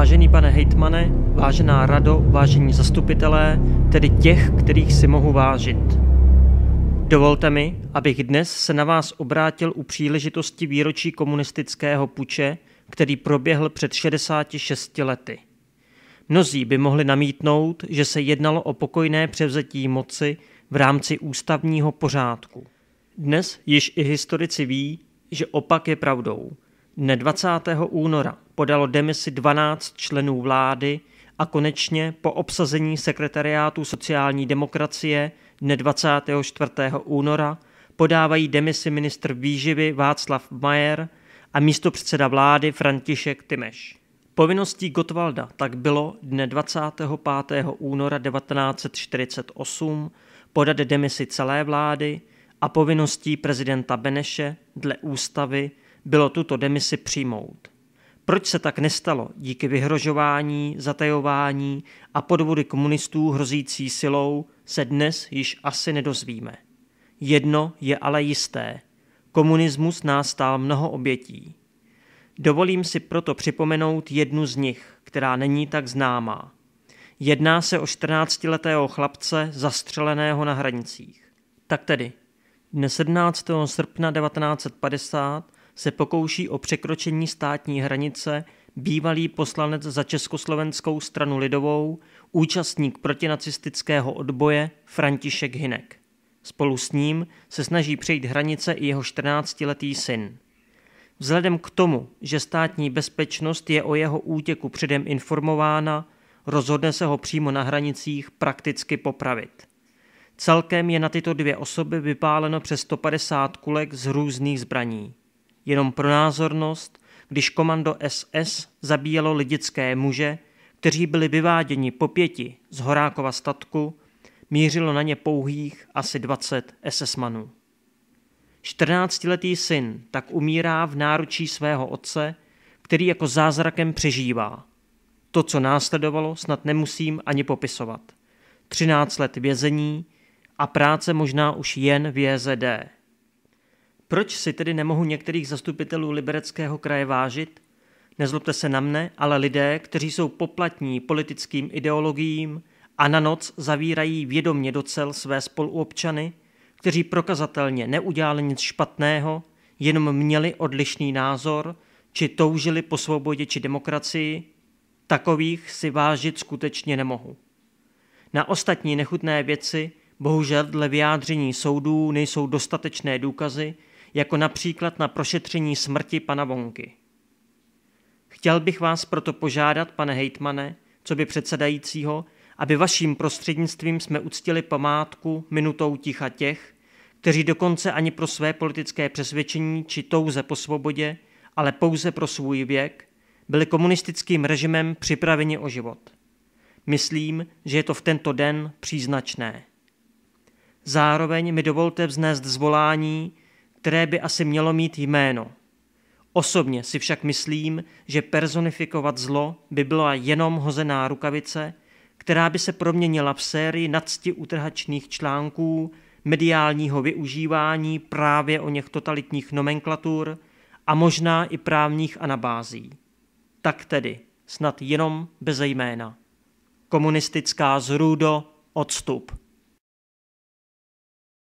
Vážený pane hejtmane, vážená rado, vážení zastupitelé, tedy těch, kterých si mohu vážit. Dovolte mi, abych dnes se na vás obrátil u příležitosti výročí komunistického puče, který proběhl před 66 lety. Mnozí by mohli namítnout, že se jednalo o pokojné převzetí moci v rámci ústavního pořádku. Dnes již i historici ví, že opak je pravdou. Dne 20. února podalo demisi 12 členů vlády a konečně po obsazení sekretariátu sociální demokracie dne 24. února podávají demisi ministr výživy Václav Majer a místopředseda vlády František Timeš. Povinností Gottwalda tak bylo dne 25. února 1948 podat demisi celé vlády a povinností prezidenta Beneše dle ústavy bylo tuto demisi přijmout. Proč se tak nestalo díky vyhrožování, zatajování a podvody komunistů hrozící silou, se dnes již asi nedozvíme. Jedno je ale jisté. Komunismus nás stál mnoho obětí. Dovolím si proto připomenout jednu z nich, která není tak známá. Jedná se o 14letého chlapce zastřeleného na hranicích. Tak tedy, dne 17. srpna 1950 se pokouší o překročení státní hranice bývalý poslanec za Československou stranu lidovou, účastník protinacistického odboje František Hynek. Spolu s ním se snaží přejít hranice i jeho 14letý syn. Vzhledem k tomu, že státní bezpečnost je o jeho útěku předem informována, rozhodne se ho přímo na hranicích prakticky popravit. Celkem je na tyto dvě osoby vypáleno přes 150 kulek z různých zbraní. Jenom pro názornost, když komando SS zabíjelo lidické muže, kteří byli vyváděni po 5 z Horákova statku, mířilo na ně pouhých asi 20 SS-manů. 14letý syn tak umírá v náručí svého otce, který jako zázrakem přežívá. To, co následovalo, snad nemusím ani popisovat. 13 let vězení a práce možná už jen v JZD. Proč si tedy nemohu některých zastupitelů Libereckého kraje vážit? Nezlobte se na mne, ale lidé, kteří jsou poplatní politickým ideologiím a na noc zavírají vědomě do cel své spoluobčany, kteří prokazatelně neudělali nic špatného, jenom měli odlišný názor, či toužili po svobodě či demokracii, takových si vážit skutečně nemohu. Na ostatní nechutné věci bohužel dle vyjádření soudů nejsou dostatečné důkazy, jako například na prošetření smrti pana Vonky. Chtěl bych vás proto požádat, pane hejtmane, coby předsedajícího, aby vaším prostřednictvím jsme uctili památku minutou ticha těch, kteří dokonce ani pro své politické přesvědčení či touze po svobodě, ale pouze pro svůj věk, byli komunistickým režimem připraveni o život. Myslím, že je to v tento den příznačné. Zároveň mi dovolte vznést zvolání, které by asi mělo mít jméno. Osobně si však myslím, že personifikovat zlo by byla jenom hozená rukavice, která by se proměnila v sérii nadsti utrhačných článků, mediálního využívání právě o něch totalitních nomenklatur a možná i právních anabází. Tak tedy, snad jenom beze jména. Komunistická zrůdo, odstup.